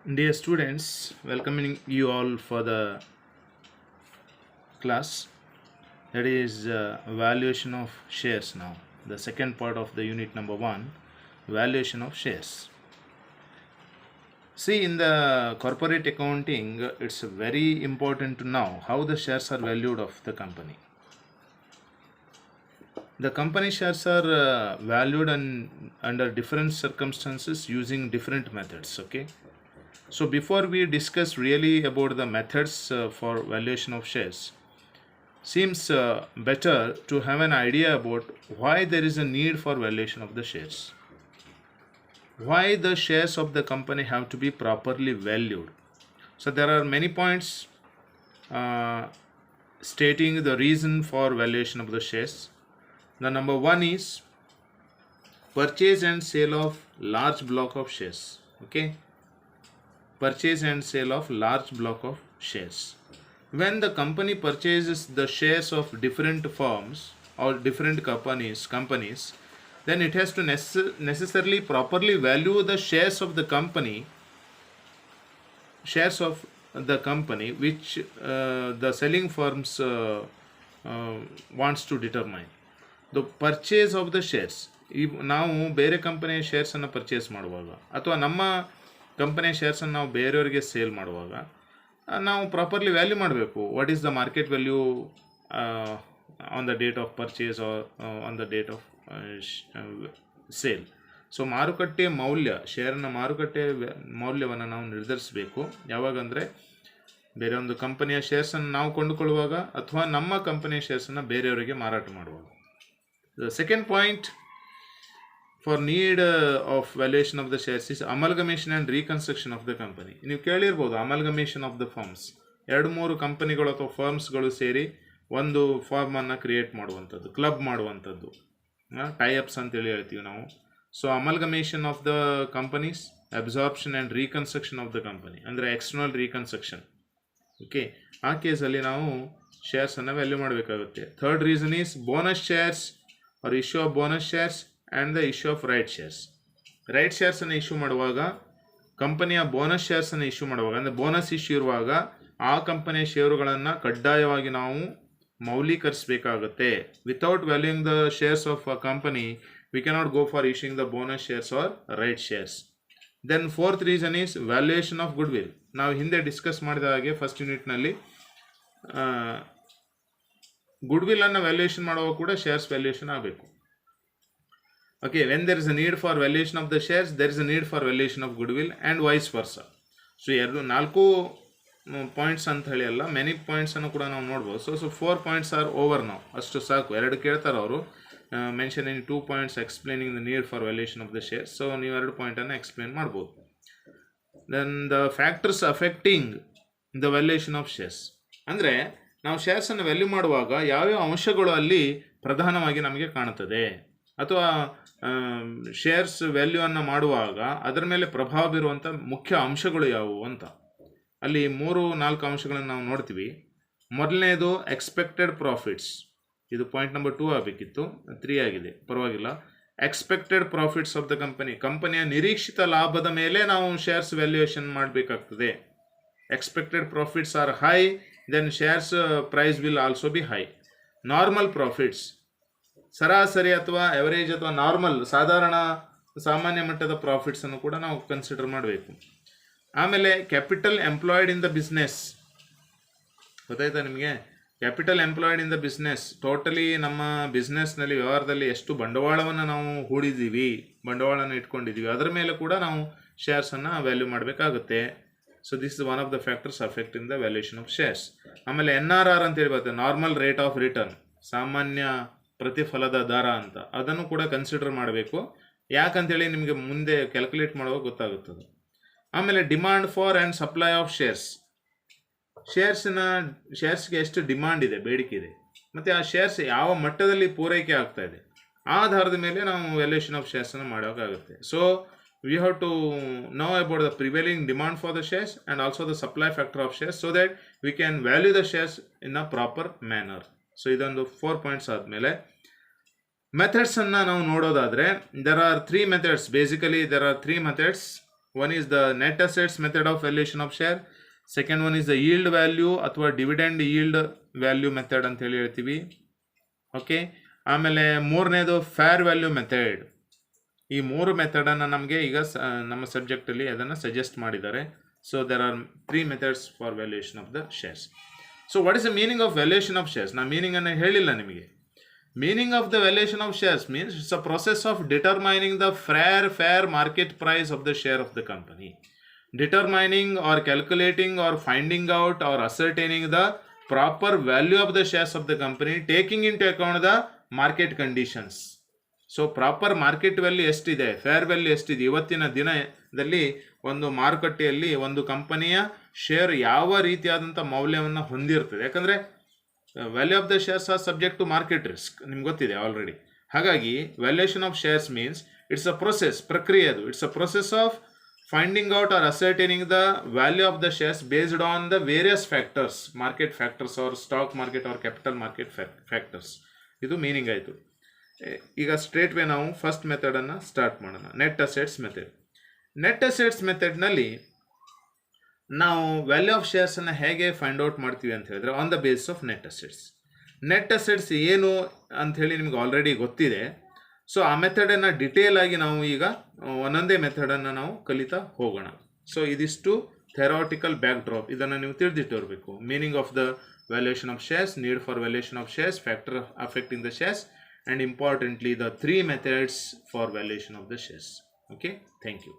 Dear students, welcoming you all for the class that is valuation of shares now. The second part of the unit number 1, valuation of shares. See, in the corporate accounting, it's very important to know how the shares are valued of the company. The company shares are valued under different circumstances using different methods. Okay. So before we discuss really about the methods for valuation of shares, seems better to have an idea about why there is a need for valuation of the shares. Why the shares of the company have to be properly valued. So there are many points stating the reason for valuation of the shares. The number one is purchase and sale of large block of shares. Okay. Purchase and sale of large block of shares. When the company purchases the shares of different firms or different companies, then it has to necessarily properly value the shares of the company, which the selling firms wants to determine. The purchase of the shares. ನಾವು ಬೇರೆ ಕಂಪನಿಯ ಶೇರ್ಸನ್ನು purchase ಮಾಡುವಾಗ ಅಥವಾ ನಮ್ಮ ಕಂಪನಿಯ ಶೇರ್ಸನ್ನು ನಾವು ಬೇರೆಯವರಿಗೆ sale ಮಾಡುವಾಗ ನಾವು ಪ್ರಾಪರ್ಲಿ ವ್ಯಾಲ್ಯೂ ಮಾಡಬೇಕು. What is the market value on the date of purchase or on the date of sale. So ಮಾರುಕಟ್ಟೆಯ ಮೌಲ್ಯ, ಶೇರಿನ ಮಾರುಕಟ್ಟೆಯ ಮೌಲ್ಯವನ್ನು ನಾವು ನಿರ್ಧರಿಸಬೇಕು. ಯಾವಾಗಂದರೆ ಬೇರೆ ಒಂದು ಕಂಪನಿಯ ಶೇರ್ಸನ್ನು ನಾವು ಕೊಂಡುಕೊಳ್ಳುವಾಗ ಅಥವಾ ನಮ್ಮ ಕಂಪನಿಯ ಶೇರ್ಸನ್ನು ಬೇರೆಯವರಿಗೆ ಮಾರಾಟ ಮಾಡುವಾಗ. The second point for need of valuation of the shares is amalgamation and reconstruction of the company. ನೀವು ಕೇಳಿರ್ಬೋದು ಅಮಲ್ಗಮೇಷನ್ ಆಫ್ ದ ಫರ್ಮ್ಸ್. 2-3 ಕಂಪನಿಗಳು ಅಥವಾ ಫರ್ಮ್ಸ್ಗಳು ಸೇರಿ ಒಂದು ಫಾರ್ಮನ್ನು ಕ್ರಿಯೇಟ್ ಮಾಡುವಂಥದ್ದು, ಕ್ಲಬ್ ಮಾಡುವಂಥದ್ದು, ಟೈಅಪ್ಸ್ ಅಂತೇಳಿ ಹೇಳ್ತೀವಿ ನಾವು. So ಅಮಲ್ಗಮೇಷನ್ of the companies, absorption and reconstruction of the company ಅಂದರೆ ಎಕ್ಸ್ಟರ್ನಲ್ ರೀಕನ್ಸ್ಟ್ರಕ್ಷನ್. ಓಕೆ, ಆ ಕೇಸಲ್ಲಿ ನಾವು ಶೇರ್ಸನ್ನು ವ್ಯಾಲ್ಯೂ ಮಾಡಬೇಕಾಗುತ್ತೆ. Third reason is bonus shares or issue of bonus shares and the issue of right shares. Right ಶೇರ್ಸನ್ನು issue ಮಾಡುವಾಗ, ಕಂಪನಿಯ bonus ಶೇರ್ಸನ್ನು issue ಮಾಡುವಾಗ, ಅಂದರೆ ಬೋನಸ್ ಇಶ್ಯೂ ಇರುವಾಗ ಆ ಕಂಪನಿಯ ಷೇರುಗಳನ್ನು ಕಡ್ಡಾಯವಾಗಿ ನಾವು ಮೌಲ್ಯೀಕರಿಸಬೇಕಾಗುತ್ತೆ. Without valuing the shares of a company we cannot go for issuing the bonus shares or right shares. Then fourth reason is valuation of goodwill. ನಾವು ಹಿಂದೆ ಡಿಸ್ಕಸ್ ಮಾಡಿದ ಹಾಗೆ ಫಸ್ಟ್ ಯೂನಿಟ್ನಲ್ಲಿ ಗುಡ್ ವಿಲ್ ಅನ್ನು ವ್ಯಾಲ್ಯೂಯೇಷನ್ ಮಾಡುವಾಗ ಕೂಡ shares valuation ಆಗಬೇಕು. Okay, when there is a need for valuation of the shares there is a need for valuation of goodwill and vice ವರ್ಸ. ಸೊ 4 ಪಾಯಿಂಟ್ಸ್ ಅಂತ ಹೇಳಿ ಅಲ್ಲ, ಮೆನಿ ಪಾಯಿಂಟ್ಸನ್ನು ಕೂಡ ನಾವು ನೋಡ್ಬೋದು. ಸೊ 4 ಪಾಯಿಂಟ್ಸ್ ಆರ್ ಓವರ್ ನಾವು, ಅಷ್ಟು ಸಾಕು. 2 ಕೇಳ್ತಾರೆ ಅವರು, mention in 2 points explaining the need for valuation of the shares. So ನೀವು 2 ಪಾಯಿಂಟನ್ನು ಎಕ್ಸ್ಪ್ಲೇನ್ ಮಾಡ್ಬೋದು. Then the factors affecting the valuation of shares ಅಂದರೆ ನಾವು ಶೇರ್ಸನ್ನು ವ್ಯಾಲ್ಯೂ ಮಾಡುವಾಗ ಯಾವ್ಯಾವ ಅಂಶಗಳು ಅಲ್ಲಿ ಪ್ರಧಾನವಾಗಿ ನಮಗೆ ಕಾಣುತ್ತದೆ, ಅಥವಾ ಶೇರ್ಸ್ ವ್ಯಾಲ್ಯೂವನ್ನು ಮಾಡುವಾಗ ಅದರ ಮೇಲೆ ಪ್ರಭಾವ ಬೀರುವಂಥ ಮುಖ್ಯ ಅಂಶಗಳು ಯಾವುವು ಅಂತ ಅಲ್ಲಿ 3-4 ಅಂಶಗಳನ್ನು ನಾವು ನೋಡ್ತೀವಿ. ಮೊದಲನೇದು ಎಕ್ಸ್ಪೆಕ್ಟೆಡ್ ಪ್ರಾಫಿಟ್ಸ್. ಇದು ಪಾಯಿಂಟ್ ನಂಬರ್ 2 ಆಗಬೇಕಿತ್ತು, 3 ಆಗಿದೆ, ಪರವಾಗಿಲ್ಲ. ಎಕ್ಸ್ಪೆಕ್ಟೆಡ್ ಪ್ರಾಫಿಟ್ಸ್ ಆಫ್ ದ ಕಂಪನಿಯ ನಿರೀಕ್ಷಿತ ಲಾಭದ ಮೇಲೆ ನಾವು ಶೇರ್ಸ್ ವ್ಯಾಲ್ಯೂಯೇಷನ್ ಮಾಡಬೇಕಾಗ್ತದೆ. Expected profits R high, then shares price will also be high. Normal profits, ಸರಾಸರಿ ಅಥವಾ ಎವರೇಜ್ ಅಥವಾ ನಾರ್ಮಲ್ ಸಾಮಾನ್ಯ ಮಟ್ಟದ ಪ್ರಾಫಿಟ್ಸನ್ನು ಕೂಡ ನಾವು ಕನ್ಸಿಡರ್ ಮಾಡಬೇಕು. ಆಮೇಲೆ capital employed in the business. ಗೊತ್ತಾಯ್ತಾ ನಿಮಗೆ? Capital employed in the business, totally ನಮ್ಮ ಬಿಸ್ನೆಸ್ನಲ್ಲಿ ವ್ಯವಹಾರದಲ್ಲಿ ಎಷ್ಟು ಬಂಡವಾಳವನ್ನು ನಾವು ಹೂಡಿದ್ದೀವಿ, ಬಂಡವಾಳನ ಇಟ್ಕೊಂಡಿದ್ದೀವಿ, ಅದರ ಮೇಲೆ ಕೂಡ ನಾವು ಶೇರ್ಸನ್ನು ವ್ಯಾಲ್ಯೂ ಮಾಡಬೇಕಾಗುತ್ತೆ. So this is one of the factors affecting the valuation of shares. ಆಮೇಲೆ NRR ಅಂತ ಹೇಳಿ ಬರುತ್ತೆ, ನಾರ್ಮಲ್ ರೇಟ್ ಆಫ್ ರಿಟರ್ನ್, ಸಾಮಾನ್ಯ ಪ್ರತಿಫಲದ ದರ ಅಂತ, ಅದನ್ನು ಕೂಡ ಕನ್ಸಿಡರ್ ಮಾಡಬೇಕು. ಯಾಕಂತೇಳಿ ನಿಮಗೆ ಮುಂದೆ ಕ್ಯಾಲ್ಕುಲೇಟ್ ಮಾಡುವಾಗ ಗೊತ್ತಾಗುತ್ತದೆ. ಆಮೇಲೆ demand for and supply of shares. ಶೇರ್ಸ್ಗೆ ಎಷ್ಟು ಡಿಮಾಂಡ್ ಇದೆ, ಬೇಡಿಕೆ ಇದೆ, ಮತ್ತು ಆ ಶೇರ್ಸ್ ಯಾವ ಮಟ್ಟದಲ್ಲಿ ಪೂರೈಕೆ ಆಗ್ತಾ ಇದೆ, ಆಧಾರದ ಮೇಲೆ ನಾವು ವ್ಯಾಲ್ಯೂಯೇಷನ್ ಆಫ್ ಶೇರ್ಸನ್ನು ಮಾಡೋಕ್ಕಾಗುತ್ತೆ. So we have to know about the prevailing demand for the shares and also the supply factor of shares so that we can value the shares in a proper manner. So ಇದೊಂದು 4 points ಆದಮೇಲೆ ಮೆಥಡ್ಸನ್ನು ನಾವು ನೋಡೋದಾದರೆ there are 3 methods. Basically there are 3 methods One is the net assets method of valuation of share. Second one is the yield value ಅಥವಾ dividend yield value method ಅಂತ ಹೇಳಿ ಹೇಳ್ತೀವಿ. Okay, ಆಮೇಲೆ ಮೂರನೇದು ಫೇರ್ ವ್ಯಾಲ್ಯೂ ಮೆಥಡ್. ಈ ಮೂರು ಮೆಥಡನ್ನು ನಮಗೆ ಈಗ ನಮ್ಮ ಸಬ್ಜೆಕ್ಟಲ್ಲಿ ಅದನ್ನು ಸಜೆಸ್ಟ್ ಮಾಡಿದ್ದಾರೆ. So there are 3 methods for valuation of the shares. So what is the meaning of valuation of shares? ನಾ ಮೀನಿಂಗನ್ನು ಹೇಳಿಲ್ಲ ನಿಮಗೆ. Meaning of the valuation of shares means it's a process of determining the fair market price of the share of the company. Determining or calculating or finding out or ascertaining the proper value of the shares of the company, taking into account the market conditions. So proper market value ಎಷ್ಟಿದೆ, fair value ಎಷ್ಟಿದೆ, ಇವತ್ತಿನ ದಿನದಲ್ಲಿ ಒಂದು ಮಾರುಕಟ್ಟೆಯಲ್ಲಿ ಒಂದು ಕಂಪನಿಯ share ಯಾವ ರೀತಿಯಾದಂಥ ಮೌಲ್ಯವನ್ನು ಹೊಂದಿರ್ತದೆ. ಯಾಕಂದರೆ value of the shares are subject to market risk, ನಿಮ್ಗೆ ಗೊತ್ತಿದೆ ಆಲ್ರೆಡಿ. ಹಾಗಾಗಿ valuation of shares means it's a process, ಪ್ರಕ್ರಿಯೆ ಅದು. It's a process of finding out or ascertaining the value of the shares based on the various factors, market factors or stock market or capital market factors. ಇದು meaning ಆಯಿತು. ಈಗ straight way ನಾವು first ಮೆಥಡನ್ನು start ಮಾಡೋಣ, net assets method. Net assets ಮೆಥಡ್ನಲ್ಲಿ ನಾವು value of ಶೇರ್ಸನ್ನು ಹೇಗೆ find out ಮಾಡ್ತೀವಿ ಅಂತ ಹೇಳಿದ್ರೆ on the base of net assets. Net assets ಏನು ಅಂಥೇಳಿ ನಿಮ್ಗೆ ಆಲ್ರೆಡಿ ಗೊತ್ತಿದೆ. ಸೊ ಆ ಮೆಥಡನ್ನು ಡಿಟೇಲ್ ಆಗಿ ನಾವು ಈಗ ಒಂದೊಂದೇ ಮೆಥಡನ್ನು ನಾವು ಕಲಿತಾ ಹೋಗೋಣ. ಸೊ ಇದಿಷ್ಟು ಥೆರಾಟಿಕಲ್ ಬ್ಯಾಕ್ ಡ್ರಾಪ್, ಇದನ್ನು ನೀವು ತಿಳಿದಿಟ್ಟಿರಬೇಕು. Meaning of the valuation of shares, need for valuation of shares, factor affecting the shares, and importantly the 3 methods for valuation of the shares. Okay, thank you.